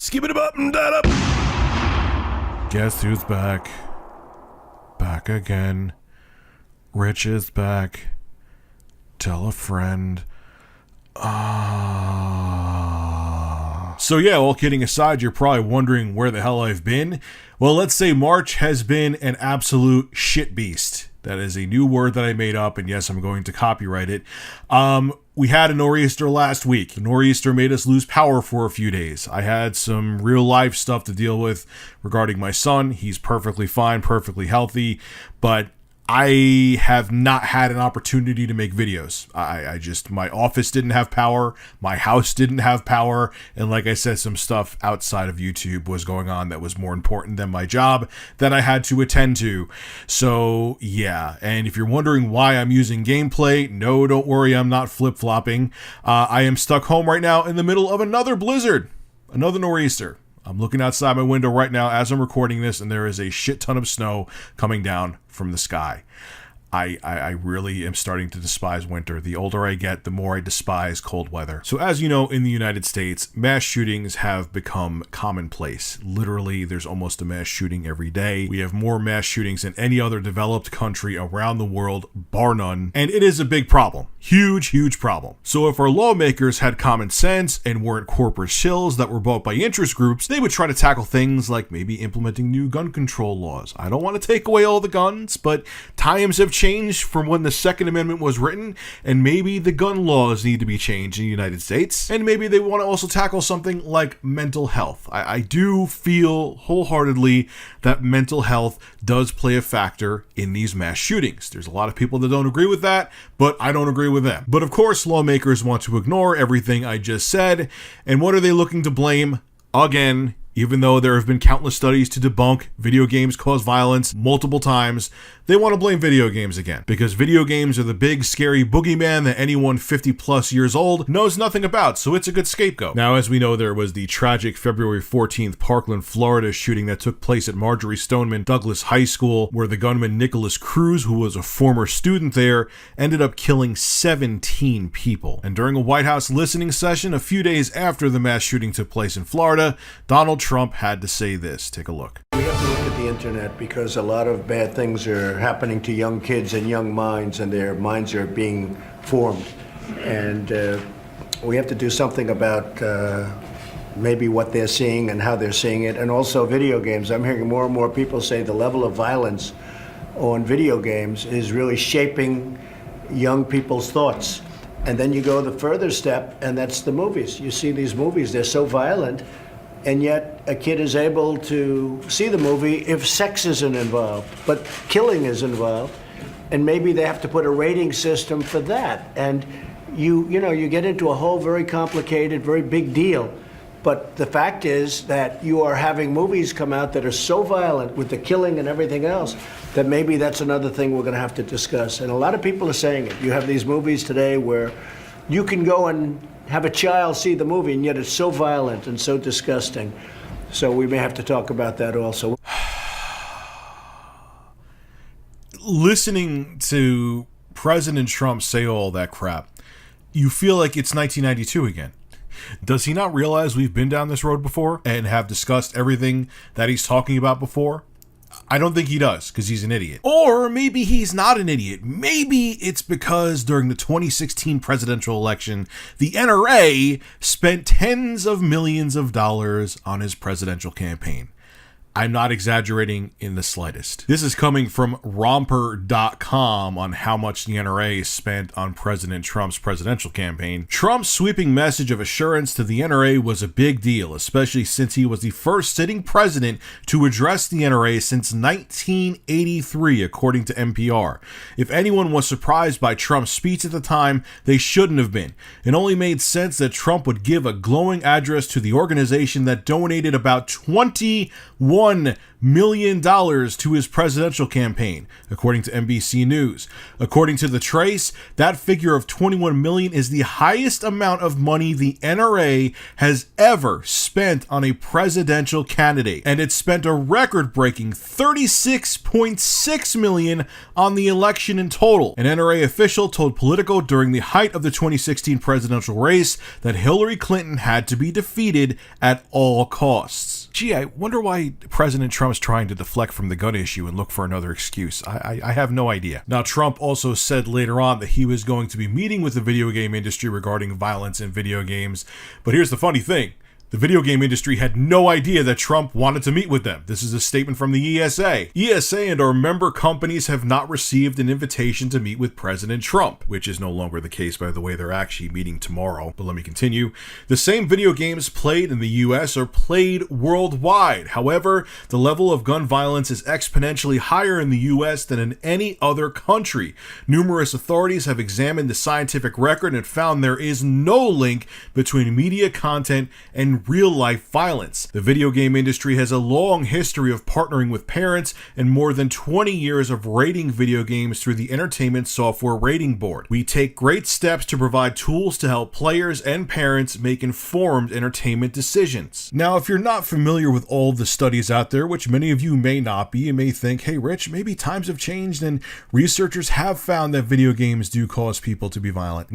Skip it up and that up. Guess who's back? Back again. Rich is back. Tell a friend. So yeah, all kidding aside, you're probably wondering where the hell I've been. Well, let's say March has been an absolute shit beast. That is a new word that I made up, and yes, I'm going to copyright it. We had a nor'easter last week. The nor'easter made us lose power for a few days. I had some real life stuff to deal with regarding my son. He's perfectly fine, perfectly healthy, but I have not had an opportunity to make videos. My office didn't have power, my house didn't have power, and like I said, some stuff outside of YouTube was going on that was more important than my job that I had to attend to. So yeah, and if you're wondering why I'm using gameplay, no, don't worry, I'm not flip-flopping. I am stuck home right now in the middle of another blizzard, another nor'easter. I'm looking outside my window right now as I'm recording this, and there is a shit ton of snow coming down from the sky. I really am starting to despise winter. The older I get, the more I despise cold weather. So as you know, in the United States, mass shootings have become commonplace. Literally, there's almost a mass shooting every day. We have more mass shootings than any other developed country around the world, bar none. And it is a big problem. Huge, huge problem. So if our lawmakers had common sense and weren't corporate shills that were bought by interest groups, they would try to tackle things like maybe implementing new gun control laws. I don't want to take away all the guns, but times have changed from when the Second Amendment was written, and maybe the gun laws need to be changed in the United States, and maybe they want to also tackle something like mental health. I do feel wholeheartedly that mental health does play a factor in these mass shootings. There's a lot of people that don't agree with that, but I don't agree with them. But of course, lawmakers want to ignore everything I just said, and what are they looking to blame? Again, even though there have been countless studies to debunk video games cause violence multiple times, they want to blame video games again. Because video games are the big, scary boogeyman that anyone 50 plus years old knows nothing about, so it's a good scapegoat. Now, as we know, there was the tragic February 14th Parkland, Florida shooting that took place at Marjorie Stoneman Douglas High School, where the gunman Nicholas Cruz, who was a former student there, ended up killing 17 people. And during a White House listening session a few days after the mass shooting took place in Florida, Donald Trump had to say this. Take a look. We have to look at the internet because a lot of bad things are happening to young kids and young minds, and their minds are being formed. And we have to do something about maybe what they're seeing and how they're seeing it. And also video games. I'm hearing more and more people say the level of violence on video games is really shaping young people's thoughts. And then you go the further step, and that's the movies. You see these movies, they're so violent, and yet a kid is able to see the movie if sex isn't involved, but killing is involved, and maybe they have to put a rating system for that. And you get into a whole very complicated, very big deal. But the fact is that you are having movies come out that are so violent with the killing and everything else that maybe that's another thing we're going to have to discuss. And a lot of people are saying it. You have these movies today where you can go and have a child see the movie, and yet it's so violent and so disgusting. So we may have to talk about that also. Listening to President Trump say all that crap, you feel like it's 1992 again. Does he not realize we've been down this road before and have discussed everything that he's talking about before? I don't think he does, because he's an idiot. Or maybe he's not an idiot. Maybe it's because during the 2016 presidential election, the NRA spent tens of millions of dollars on his presidential campaign. I'm not exaggerating in the slightest. This is coming from romper.com on how much the NRA spent on President Trump's presidential campaign. Trump's sweeping message of assurance to the NRA was a big deal, especially since he was the first sitting president to address the NRA since 1983, according to NPR. If anyone was surprised by Trump's speech at the time, they shouldn't have been. It only made sense that Trump would give a glowing address to the organization that donated about $21 $21 million to his presidential campaign, according to NBC News. According to The Trace, that figure of $21 million is the highest amount of money the NRA has ever spent on a presidential candidate, and it spent a record-breaking $36.6 million on the election in total. An NRA official told Politico during the height of the 2016 presidential race that Hillary Clinton had to be defeated at all costs. Gee, I wonder why President Trump's trying to deflect from the gun issue and look for another excuse. I have no idea. Now, Trump also said later on that he was going to be meeting with the video game industry regarding violence in video games. But here's the funny thing. The video game industry had no idea that Trump wanted to meet with them. This is a statement from the ESA. ESA and our member companies have not received an invitation to meet with President Trump, which is no longer the case, by the way. They're actually meeting tomorrow. But let me continue. The same video games played in the US are played worldwide. However, the level of gun violence is exponentially higher in the US than in any other country. Numerous authorities have examined the scientific record and found there is no link between media content and real-life violence. The video game industry has a long history of partnering with parents and more than 20 years of rating video games through the Entertainment Software Rating Board. We take great steps to provide tools to help players and parents make informed entertainment decisions. Now, if you're not familiar with all of the studies out there, which many of you may not be, you may think, hey, Rich, maybe times have changed and researchers have found that video games do cause people to be violent.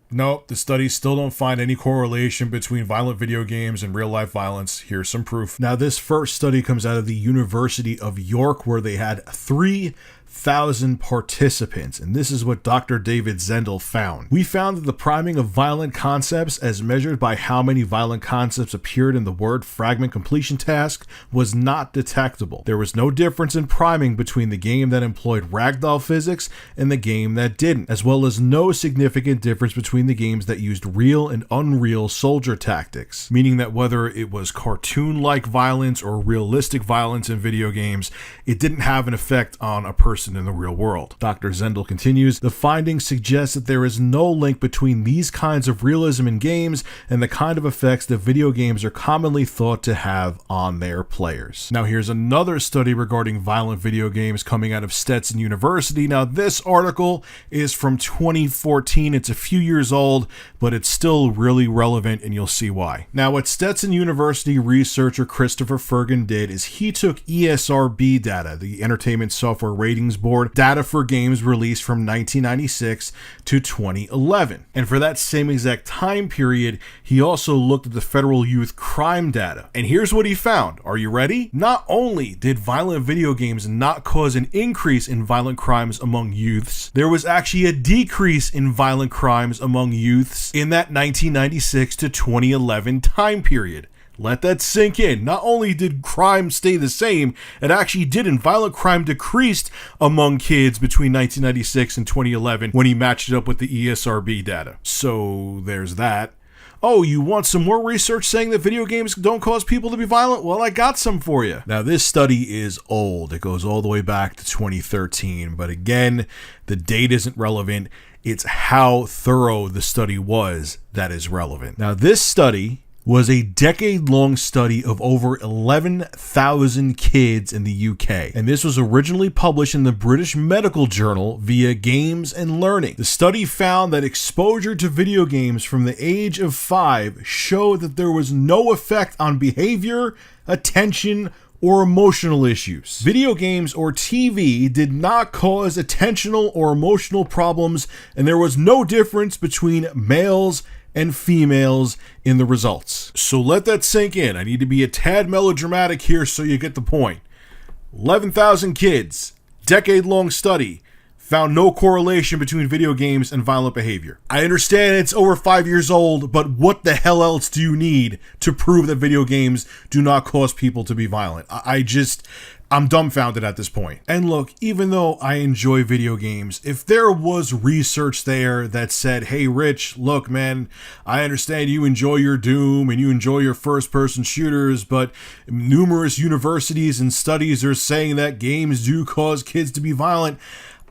No, the studies still don't find any correlation between violent video games and real-life violence. Here's some proof. Now, this first study comes out of the University of York, where they had 3,000 participants, and this is what Dr. David Zendel found. We found that the priming of violent concepts, as measured by how many violent concepts appeared in the word fragment completion task, was not detectable. There was no difference in priming between the game that employed ragdoll physics and the game that didn't, as well as no significant difference between the games that used real and unreal soldier tactics, meaning that whether it was cartoon-like violence or realistic violence in video games, it didn't have an effect on a person in the real world. Dr. Zendel continues, the findings suggest that there is no link between these kinds of realism in games and the kind of effects that video games are commonly thought to have on their players. Now, here's another study regarding violent video games coming out of Stetson University. Now, this article is from 2014. It's a few years old, but it's still really relevant, and you'll see why. Now, what Stetson University researcher Christopher Fergan did is he took ESRB data, the Entertainment Software Ratings Board, data for games released from 1996 to 2011. And for that same exact time period, he also looked at the federal youth crime data. And here's what he found. Are you ready? Not only did violent video games not cause an increase in violent crimes among youths, there was actually a decrease in violent crimes among youths in that 1996 to 2011 time period. Let that sink in. Not only did crime stay the same, it actually didn't. Violent crime decreased among kids between 1996 and 2011 when he matched it up with the ESRB data. So there's that. Oh, you want some more research saying that video games don't cause people to be violent? Well, I got some for you. Now, this study is old. It goes all the way back to 2013. But again, the date isn't relevant. It's how thorough the study was that is relevant. Now, this study was a decade-long study of over 11,000 kids in the UK. And this was originally published in the British Medical Journal via Games and Learning. The study found that exposure to video games from the age of 5 showed that there was no effect on behavior, attention, or emotional issues. Video games or TV did not cause attentional or emotional problems, and there was no difference between males and females in the results. So let that sink in. I need to be a tad melodramatic here so you get the point. 11,000 kids, decade-long study, found no correlation between video games and violent behavior. I understand it's over 5 years old, but what the hell else do you need to prove that video games do not cause people to be violent? I'm dumbfounded at this point. And look, even though I enjoy video games, if there was research there that said, hey, Rich, look, man, I understand you enjoy your Doom and you enjoy your first-person shooters, but numerous universities and studies are saying that games do cause kids to be violent,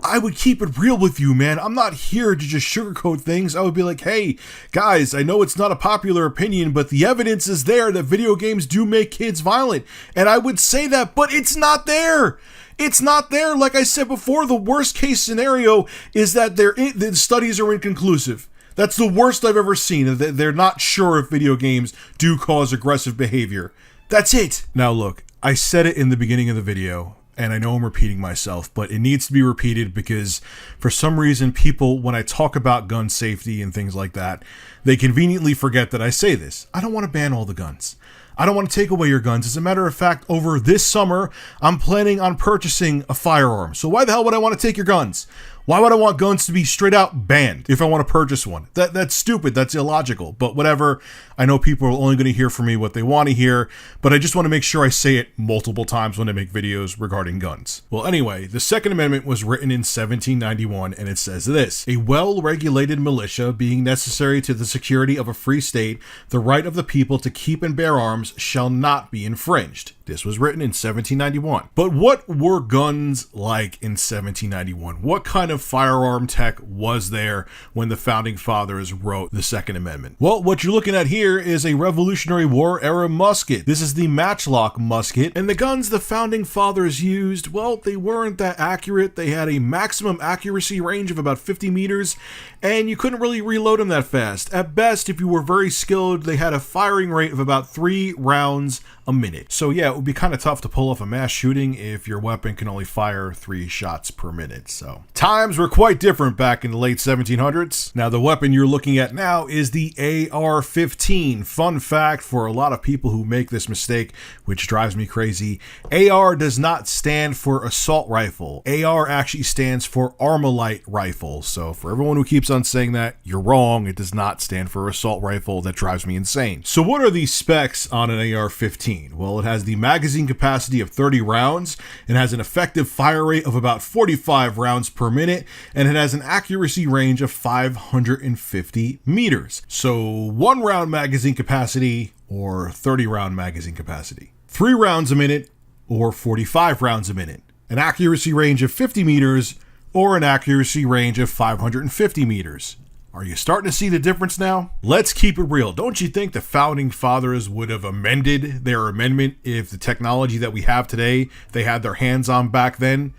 I would keep it real with you, man. I'm not here to just sugarcoat things. I would be like, hey, guys, I know it's not a popular opinion, but the evidence is there that video games do make kids violent. And I would say that, but it's not there. It's not there. Like I said before, the worst case scenario is that the studies are inconclusive. That's the worst I've ever seen. They're not sure if video games do cause aggressive behavior. That's it. Now look, I said it in the beginning of the video, and I know I'm repeating myself, but it needs to be repeated because for some reason people, when I talk about gun safety and things like that, they conveniently forget that I say this. I don't want to ban all the guns. I don't want to take away your guns. As a matter of fact, over this summer, I'm planning on purchasing a firearm. So why the hell would I want to take your guns? Why would I want guns to be straight out banned if I want to purchase one? That's stupid. That's illogical. But whatever. I know people are only going to hear from me what they want to hear, but I just want to make sure I say it multiple times when I make videos regarding guns. Well, anyway, the Second Amendment was written in 1791, and it says this: a well-regulated militia being necessary to the security of a free state, the right of the people to keep and bear arms shall not be infringed. This was written in 1791. But what were guns like in 1791? What kind of firearm tech was there when the Founding Fathers wrote the Second Amendment? Well, what you're looking at here is a Revolutionary War era musket. This is the matchlock musket, and the guns the Founding Fathers used, well, they weren't that accurate. They had a maximum accuracy range of about 50 meters, and you couldn't really reload them that fast. At best, if you were very skilled, they had a firing rate of about 3 rounds a minute. So yeah, it would be kind of tough to pull off a mass shooting if your weapon can only fire 3 shots per minute. So times were quite different back in the late 1700s. Now the weapon you're looking at now is the AR-15. Fun fact for a lot of people who make this mistake, which drives me crazy, AR does not stand for assault rifle. AR actually stands for Armalite rifle. So for everyone who keeps on saying that, you're wrong. It does not stand for assault rifle. That drives me insane. So what are the specs on an AR-15? Well, it has the magazine capacity of 30 rounds, it has an effective fire rate of about 45 rounds per minute, and it has an accuracy range of 550 meters. So 1 round magazine capacity or 30 round magazine capacity. 3 rounds a minute or 45 rounds a minute. An accuracy range of 50 meters or an accuracy range of 550 meters. Are you starting to see the difference now? Let's keep it real. Don't you think the Founding Fathers would have amended their amendment if the technology that we have today, they had their hands on back then?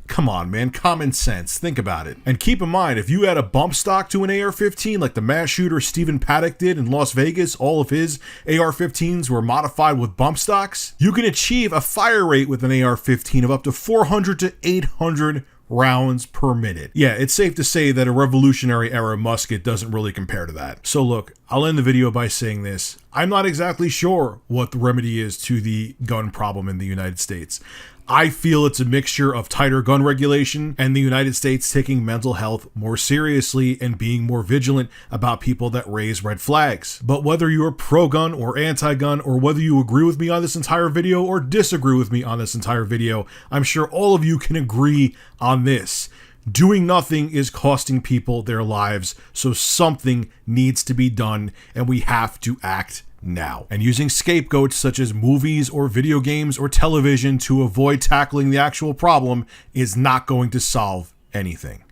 Come on, man. Common sense. Think about it. And keep in mind, if you had a bump stock to an AR-15 like the mass shooter Stephen Paddock did in Las Vegas, all of his AR-15s were modified with bump stocks, you can achieve a fire rate with an AR-15 of up to 400 to 800 rounds per minute. Yeah, it's safe to say that a Revolutionary era musket doesn't really compare to that. So look, I'll end the video by saying this. I'm not exactly sure what the remedy is to the gun problem in the United States. I feel it's a mixture of tighter gun regulation and the United States taking mental health more seriously and being more vigilant about people that raise red flags. But whether you're pro-gun or anti-gun, or whether you agree with me on this entire video or disagree with me on this entire video, I'm sure all of you can agree on this. Doing nothing is costing people their lives, so something needs to be done, and we have to act now. And using scapegoats such as movies or video games or television to avoid tackling the actual problem is not going to solve anything.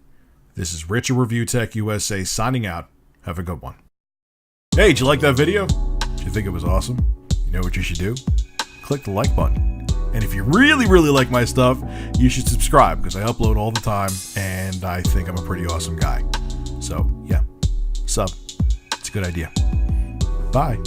This is Rich of Review Tech USA signing out. Have a good one. Hey, did you like that video? Did you think it was awesome? You know what you should do? Click the like button. And if you really, really like my stuff, you should subscribe because I upload all the time and I think I'm a pretty awesome guy. So yeah, sub. It's a good idea. Bye.